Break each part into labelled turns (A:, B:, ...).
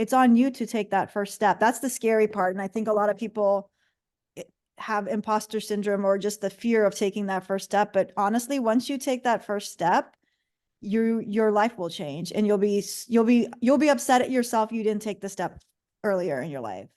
A: it's on you to take that first step. That's the scary part. And I think a lot of people have imposter syndrome or just the fear of taking that first step. But honestly, once you take that first step, your life will change, and you'll be upset at yourself you didn't take the step earlier in your life.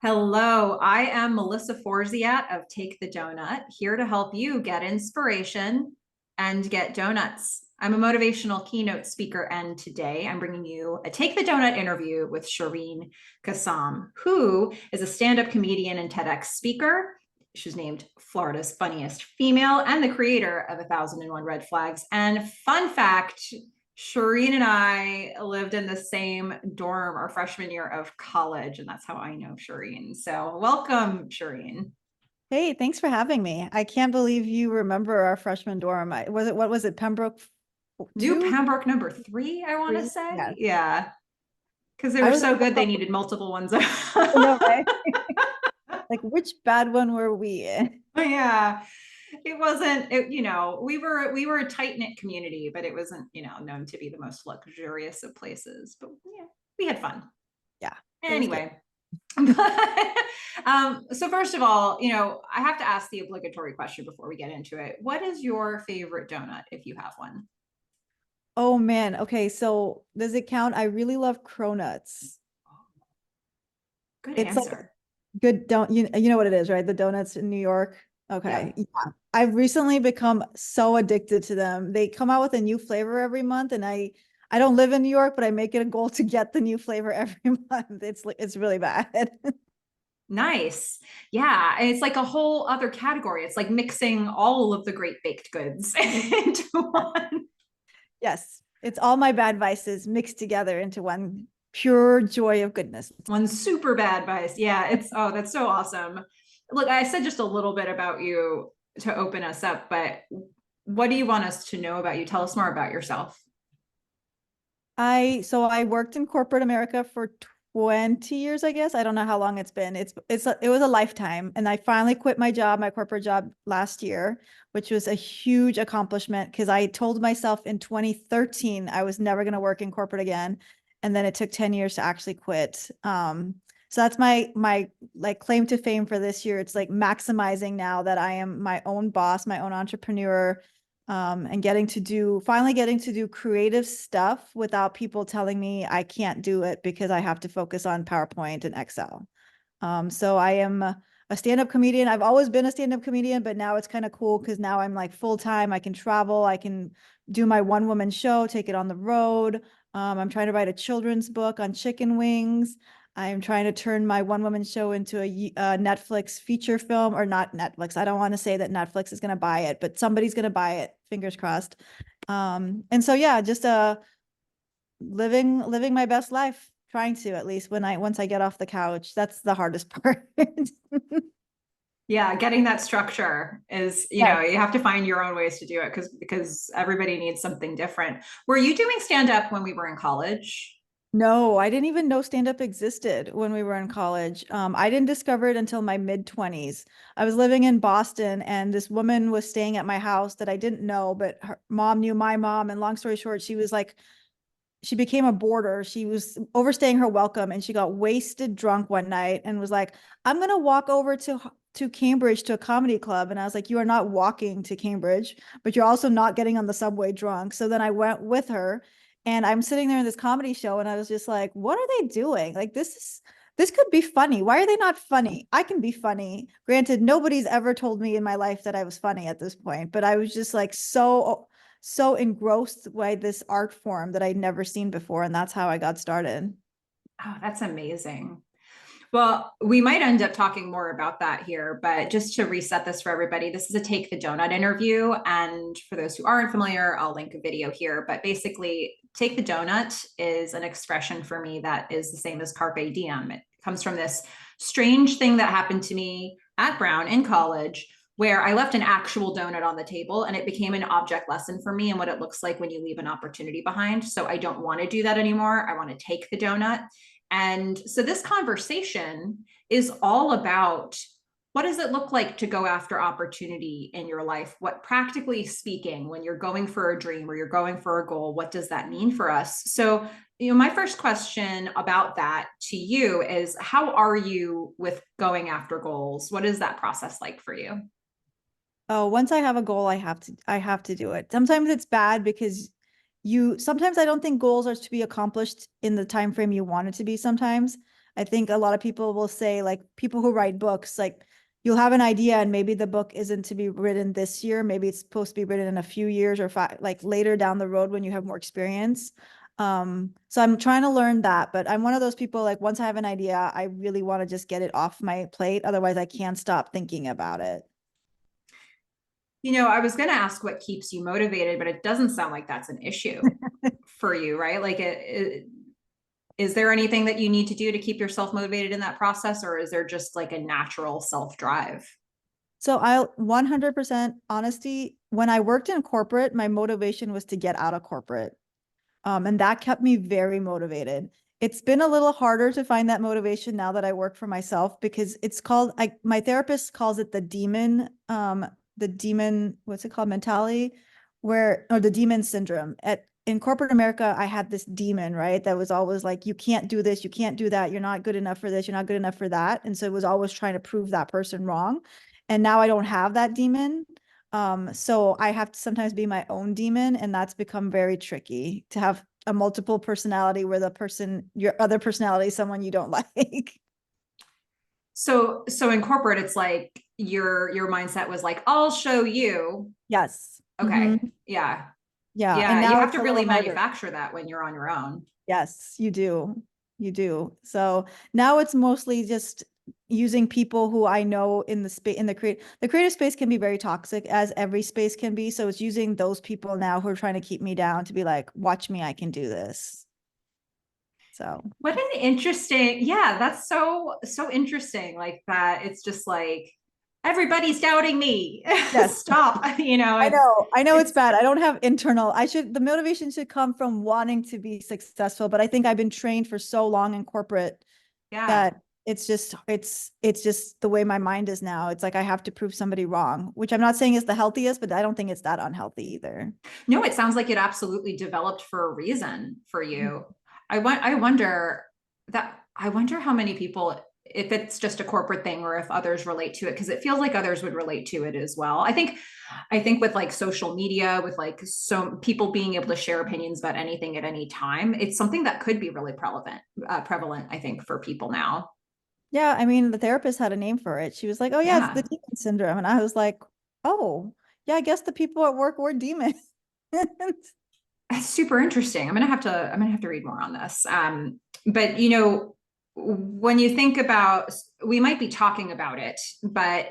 B: Hello, I am Melissa Forziat of Take the Doughnut, here to help you get inspiration and get donuts. I'm a motivational keynote speaker, and today I'm bringing you a Take the Doughnut interview with Shereen Kassam, who is a stand-up comedian and TEDx speaker. She's named Florida's funniest female and the creator of 1001 Red Flags. And fun fact, Shereen and I lived in the same dorm our freshman year of college, and that's how I know Shereen. So welcome, Shereen.
A: Hey, thanks for having me. I can't believe you remember our freshman dorm. What was it, Pembroke?
B: New Pembroke number 3, I want to say. Yeah. Because they were so good, they needed multiple ones.
A: No, right? Like, which bad one were we in?
B: Yeah. It wasn't, we were a tight-knit community, but it wasn't, known to be the most luxurious of places. But yeah, we had fun.
A: Yeah.
B: Anyway. So first of all, I have to ask the obligatory question before we get into it. What is your favorite donut, if you have one?
A: Oh man. Okay. So does it count? I really love cronuts.
B: Good
A: It's like
B: answer.
A: good. You know what it is, right? The donuts in New York. Okay. Yeah. I've recently become so addicted to them. They come out with a new flavor every month, and I don't live in New York, but I make it a goal to get the new flavor every month. It's really bad.
B: Nice. Yeah. And it's like a whole other category. It's like mixing all of the great baked goods into one.
A: Yes. It's all my bad vices mixed together into one pure joy of goodness.
B: One super bad vice. Yeah. That's so awesome. Look, I said just a little bit about you to open us up, but what do you want us to know about you? Tell us more about yourself.
A: I worked in corporate America for 20 years, I guess. I don't know how long it's been. It was a lifetime. And I finally quit my corporate job last year, which was a huge accomplishment because I told myself in 2013 I was never going to work in corporate again. And then it took 10 years to actually quit. So that's my like claim to fame for this year. It's like maximizing now that I am my own boss, my own entrepreneur, and finally getting to do creative stuff without people telling me I can't do it because I have to focus on PowerPoint and Excel. So I am a stand-up comedian. I've always been a stand-up comedian, but now it's kind of cool because now I'm like full-time. I can travel. I can do my one-woman show, take it on the road. I'm trying to write a children's book on chicken wings. I'm trying to turn my one-woman show into a Netflix feature film, or not Netflix. I don't want to say that Netflix is going to buy it, but somebody's going to buy it. Fingers crossed. And so, yeah, just living my best life, trying to, at least once I get off the couch. That's the hardest part.
B: Yeah, getting that structure is, you have to find your own ways to do it because everybody needs something different. Were you doing stand-up when we were in college?
A: No, I didn't even know stand-up existed when we were in college. I didn't discover it until my mid-20s. I was living in Boston, and this woman was staying at my house that I didn't know, but her mom knew my mom. And long story short, she became a boarder. She was overstaying her welcome, and she got wasted drunk one night and was like, I'm going to walk over to Cambridge to a comedy club. And I was like, you are not walking to Cambridge, but you're also not getting on the subway drunk. So then I went with her, and I'm sitting there in this comedy show, and I was just like, what are they doing? Like, this could be funny. Why are they not funny? I can be funny. Granted, nobody's ever told me in my life that I was funny at this point, but I was just like so engrossed by this art form that I'd never seen before. And that's how I got started.
B: Oh, that's amazing. Well, we might end up talking more about that here, but just to reset this for everybody, this is a Take the Doughnut interview. And for those who aren't familiar, I'll link a video here. But basically, Take the Doughnut is an expression for me that is the same as carpe diem. It comes from this strange thing that happened to me at Brown in college, where I left an actual donut on the table and it became an object lesson for me and what it looks like when you leave an opportunity behind. So I don't want to do that anymore. I want to take the donut. And so this conversation is all about, what does it look like to go after opportunity in your life? What, practically speaking, when you're going for a dream or you're going for a goal, what does that mean for us? So, my first question about that to you is, how are you with going after goals? What is that process like for you?
A: Oh, once I have a goal, I have to do it. Sometimes it's bad because sometimes I don't think goals are to be accomplished in the time frame you want it to be sometimes. I think a lot of people will say, like people who write books, like you'll have an idea and maybe the book isn't to be written this year, maybe it's supposed to be written in a few years or like later down the road when you have more experience. So I'm trying to learn that, but I'm one of those people, like once I have an idea, I really want to just get it off my plate. Otherwise I can't stop thinking about it.
B: I was going to ask what keeps you motivated, but it doesn't sound like that's an issue for you, right? Like, is there anything that you need to do to keep yourself motivated in that process, or is there just like a natural self drive?
A: So I 100% honesty, when I worked in corporate, my motivation was to get out of corporate. And that kept me very motivated. It's been a little harder to find that motivation now that I work for myself because it's called, my therapist calls it the demon, what's it called? Mentality, or the demon syndrome. In corporate America, I had this demon, right? That was always like, you can't do this, you can't do that, you're not good enough for this, you're not good enough for that. And so it was always trying to prove that person wrong. And now I don't have that demon. So I have to sometimes be my own demon, and that's become very tricky to have a multiple personality where your other personality is someone you don't like.
B: So in corporate, it's like your mindset was like, I'll show you.
A: Yes.
B: Okay.
A: Hmm.
B: Yeah.
A: Yeah. And
B: Yeah. You
A: now
B: have
A: it's
B: to
A: a
B: really
A: little harder.
B: manufacture that when you're on your own.
A: Yes, you do. You do. So now it's mostly just using people who I know in the space, the creative space can be very toxic, as every space can be. So it's using those people now who are trying to keep me down to be like, watch me, I can do this. So
B: What an interesting, yeah, that's so interesting. Like that, it's just like everybody's doubting me.
A: yes.
B: Stop.
A: I know it's
B: It's
A: bad. I don't have the motivation should come from wanting to be successful, but I think I've been trained for so long in corporate
B: yeah.
A: that it's just the way my mind is now. It's like I have to prove somebody wrong, which I'm not saying is the healthiest, but I don't think it's that unhealthy either.
B: No, it sounds like it absolutely developed for a reason for you. I wonder how many people, if it's just a corporate thing or if others relate to it, because it feels like others would relate to it as well. I think with like social media, with like so people being able to share opinions about anything at any time, it's something that could be really prevalent, I think, for people now.
A: Yeah, I mean, the therapist had a name for it. She was like, "Oh yeah, it's the
B: Yeah.
A: demon syndrome," and I was like, "Oh yeah, I guess the people at work were demons."
B: That's super interesting. I'm gonna have to read more on this. But when you think about, we might be talking about it, but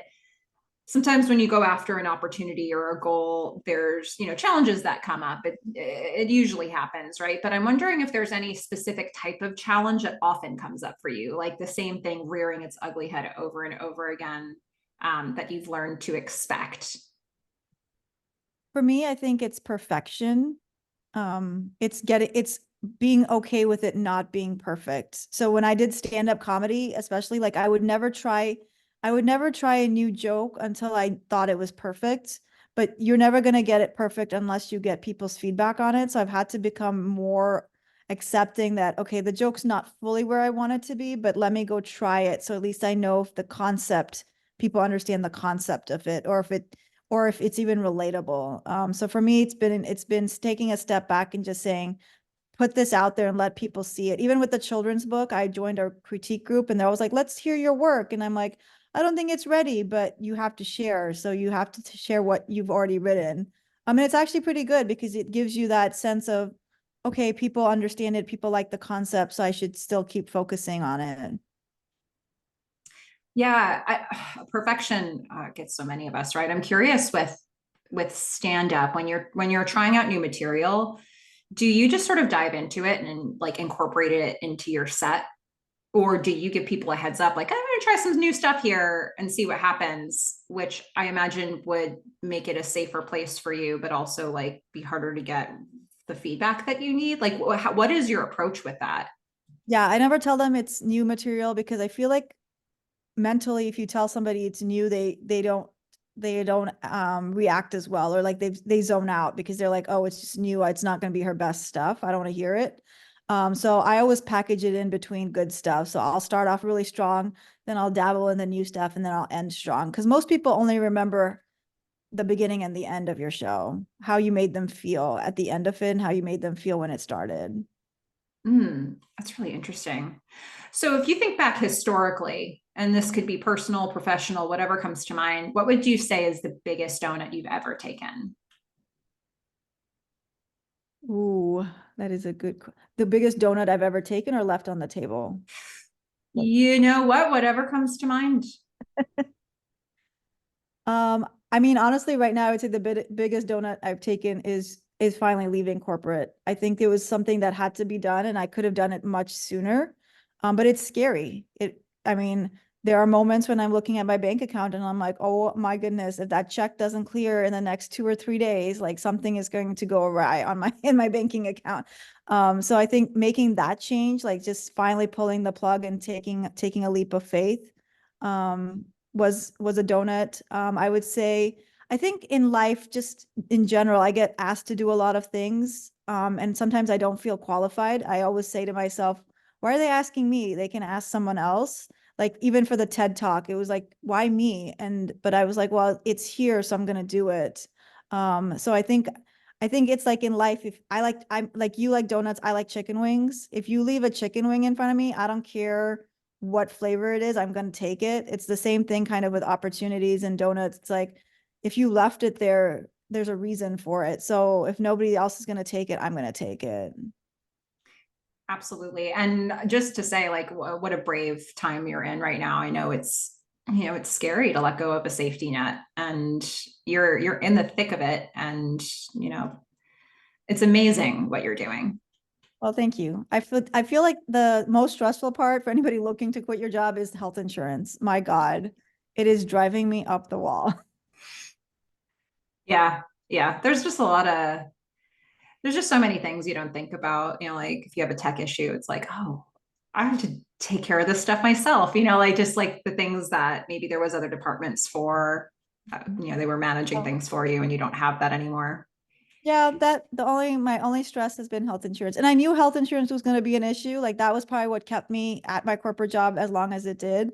B: sometimes when you go after an opportunity or a goal, there's challenges that come up. It usually happens, right? But I'm wondering if there's any specific type of challenge that often comes up for you, like the same thing rearing its ugly head over and over again, that you've learned to expect.
A: For me, I think it's perfection. It's being okay with it not being perfect. So when I did stand-up comedy, especially, like I would never try a new joke until I thought it was perfect. But you're never going to get it perfect unless you get people's feedback on it. So I've had to become more accepting that, okay, the joke's not fully where I want it to be, but let me go try it. So at least I know if people understand the concept of it, or if it's even relatable. So for me, it's been taking a step back and just saying, put this out there and let people see it. Even with the children's book, I joined our critique group and they're always like, let's hear your work. And I'm like, I don't think it's ready, but you have to share. So you have to share what you've already written. I mean, it's actually pretty good because it gives you that sense of, okay, people understand it, people like the concept, so I should still keep focusing on it.
B: Yeah, perfection gets so many of us, right? I'm curious with stand up, when you're trying out new material, do you just sort of dive into it and like incorporate it into your set? or do you give people a heads up, like, I'm going to try some new stuff here and see what happens, which I imagine would make it a safer place for you, but also like be harder to get the feedback that you need? Like, what is your approach with that?
A: Yeah, I never tell them it's new material because I feel like mentally, if you tell somebody it's new, they don't react as well, or like they zone out because they're like, oh, it's just new, it's not going to be her best stuff, I don't want to hear it. So I always package it in between good stuff. So I'll start off really strong, then I'll dabble in the new stuff, and then I'll end strong, because most people only remember the beginning and the end of your show, how you made them feel at the end of it and how you made them feel when it started.
B: That's really interesting. So if you think back historically, and this could be personal, professional, whatever comes to mind, what would you say is the biggest donut you've ever taken?
A: Ooh, that is a the biggest donut I've ever taken or left on the table.
B: You know what? Whatever comes to mind.
A: I mean, honestly, right now, I would say the biggest donut I've taken is finally leaving corporate. I think it was something that had to be done, and I could have done it much sooner. But it's scary. I mean, there are moments when I'm looking at my bank account and I'm like, oh my goodness, if that check doesn't clear in the next 2 or 3 days, like something is going to go awry on my in my banking account. So I think making that change, like just finally pulling the plug and taking a leap of faith, um, was a donut. I would say, I think in life, just in general, I get asked to do a lot of things. And sometimes I don't feel qualified. I always say to myself, why are they asking me? They can ask someone else. Like even for the TED Talk, it was like, why me? But I was like, well, it's here, so I'm gonna do it. So I think it's like in life, if I'm like, you like donuts, I like chicken wings. If you leave a chicken wing in front of me, I don't care what flavor it is, I'm going to take it. It's the same thing kind of with opportunities and donuts. It's like, if you left it there, there's a reason for it. So if nobody else is going to take it, I'm going to take it.
B: Absolutely. And just to say, like, what a brave time you're in right now. I know it's scary to let go of a safety net, and you're in the thick of it. And, you know, it's amazing what you're doing.
A: Well, thank you. I feel like the most stressful part for anybody looking to quit your job is health insurance. My God, it is driving me up the wall.
B: Yeah. Yeah. There's just so many things you don't think about. You know, like if you have a tech issue, it's like, oh, I have to take care of this stuff myself, you know, like just like the things that maybe there was other departments for, they were managing things for you and you don't have that anymore.
A: Yeah, that my only stress has been health insurance. And I knew health insurance was going to be an issue. Like that was probably what kept me at my corporate job as long as it did.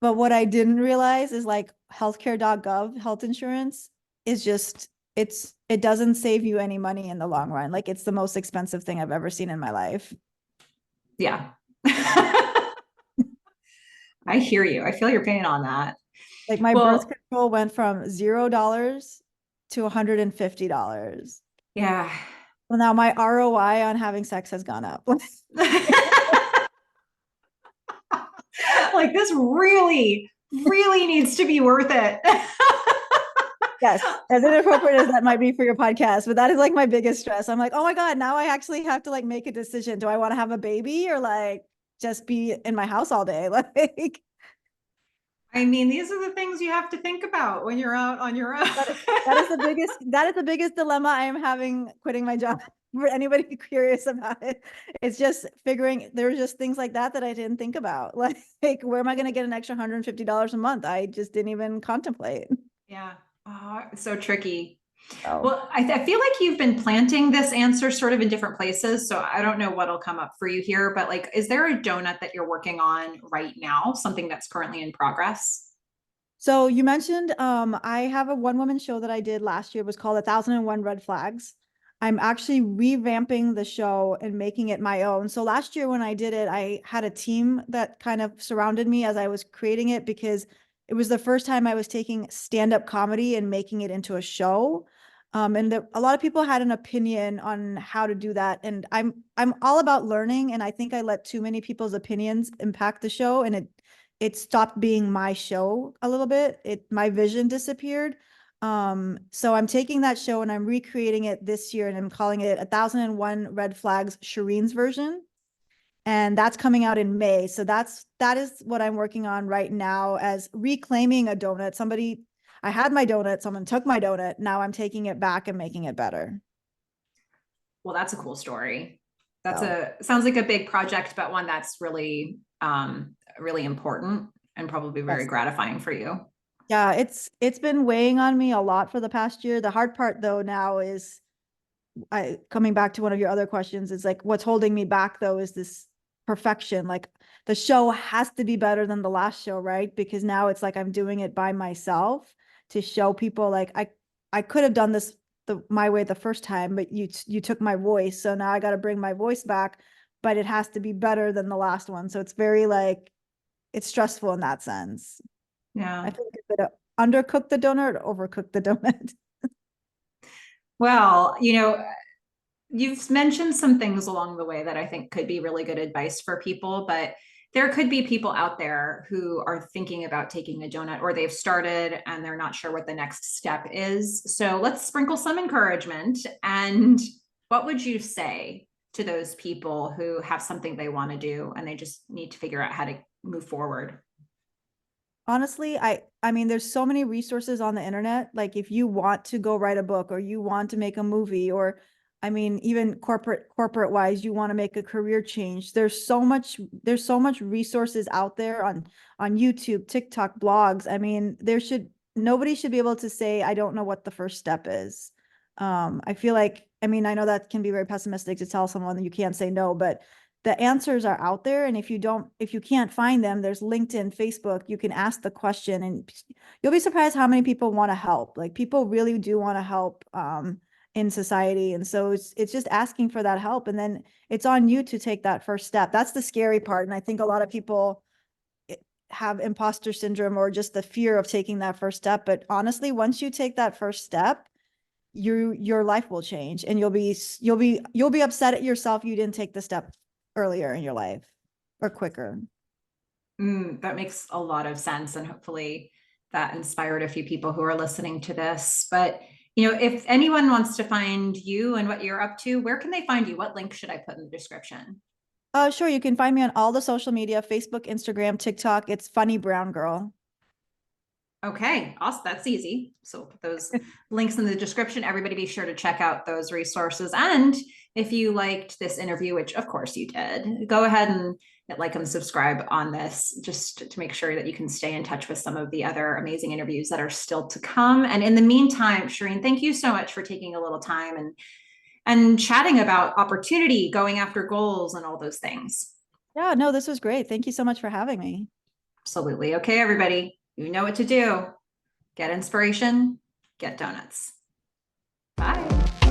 A: But what I didn't realize is like healthcare.gov health insurance is just it doesn't save you any money in the long run. Like it's the most expensive thing I've ever seen in my life.
B: Yeah. I hear you. I feel your pain on that.
A: Like my birth
B: Well,
A: control went from $0 to $150.
B: yeah.
A: Well, now my ROI on having sex has gone up.
B: Like this really, really needs to be worth it.
A: Yes, as inappropriate as that might be for your podcast, but that is like my biggest stress. I'm like, oh my God, now I actually have to like make a decision. Do I want to have a baby or like just be in my house all day? Like
B: I mean, these are the things you have to think about when you're out on your own.
A: that is the biggest dilemma I am having quitting my job. For anybody curious about it, it's just figuring there's just things like that I didn't think about. Like where am I going to get an extra $150 a month? I just didn't even contemplate.
B: Yeah. Oh, it's so tricky.
A: So.
B: Well, I feel like you've been planting this answer sort of in different places. So I don't know what'll come up for you here, but like, is there a donut that you're working on right now? Something that's currently in progress?
A: So you mentioned I have a one woman show that I did last year. It was called 1001 Red Flags. I'm actually revamping the show and making it my own. So last year when I did it, I had a team that kind of surrounded me as I was creating it, because it was the first time I was taking stand-up comedy and making it into a show. A lot of people had an opinion on how to do that. And I'm all about learning. And I think I let too many people's opinions impact the show, and it stopped being my show a little bit. My vision disappeared. So I'm taking that show and I'm recreating it this year, and I'm calling it 1001 Red Flags, Shereen's version. and that's coming out in May. So that is what I'm working on right now, as reclaiming a donut. I had my donut, someone took my donut. Now I'm taking it back and making it better.
B: Well, that's a cool story.
A: So
B: Sounds like a big project, but one that's really, really important and probably very
A: yes.
B: gratifying for you.
A: Yeah, it's been weighing on me a lot for the past year. The hard part though now is, I coming back to one of your other questions, is like what's holding me back though is this perfection. Like the show has to be better than the last show, right? Because now it's like I'm doing it by myself to show people like I could have done this my way the first time, but you took my voice. So now I got to bring my voice back, but it has to be better than the last one. So it's very like it's stressful in that sense. I
B: Yeah.
A: think I could undercook the donut or overcook the donut.
B: Well, you've mentioned some things along the way that I think could be really good advice for people, but there could be people out there who are thinking about taking a donut, or they've started and they're not sure what the next step is. So let's sprinkle some encouragement. And what would you say to those people who have something they want to do and they just need to figure out how to move forward?
A: Honestly, I mean, there's so many resources on the internet. Like if you want to go write a book or you want to make a movie, or I mean, even corporate wise, you want to make a career change. There's so much resources out there on YouTube, TikTok, blogs. I mean, nobody should be able to say, I don't know what the first step is. I feel like, I mean, I know that can be very pessimistic to tell someone that you can't say no, but the answers are out there. And if you can't find them, there's LinkedIn, Facebook, you can ask the question and you'll be surprised how many people want to help. Like people really do want to help in society. And so it's just asking for that help. And then it's on you to take that first step. That's the scary part. And I think a lot of people have imposter syndrome or just the fear of taking that first step. But honestly, once you take that first step, your life will change and you'll be upset at yourself you didn't take the step earlier in your life or quicker.
B: That makes a lot of sense. And hopefully that inspired a few people who are listening to this. But, if anyone wants to find you and what you're up to, where can they find you? What link should I put in the description?
A: Sure, you can find me on all the social media, Facebook, Instagram, TikTok. It's Funny Brown Girl.
B: Okay, awesome. That's easy. So we'll put those links in the description. Everybody be sure to check out those resources. And if you liked this interview, which of course you did, go ahead and hit like and subscribe on this just to make sure that you can stay in touch with some of the other amazing interviews that are still to come. And in the meantime, Shereen, thank you so much for taking a little time and chatting about opportunity, going after goals and all those things.
A: Yeah, no, this was great. Thank you so much for having me.
B: Absolutely. Okay, everybody, you know what to do. Get inspiration, get donuts. Bye.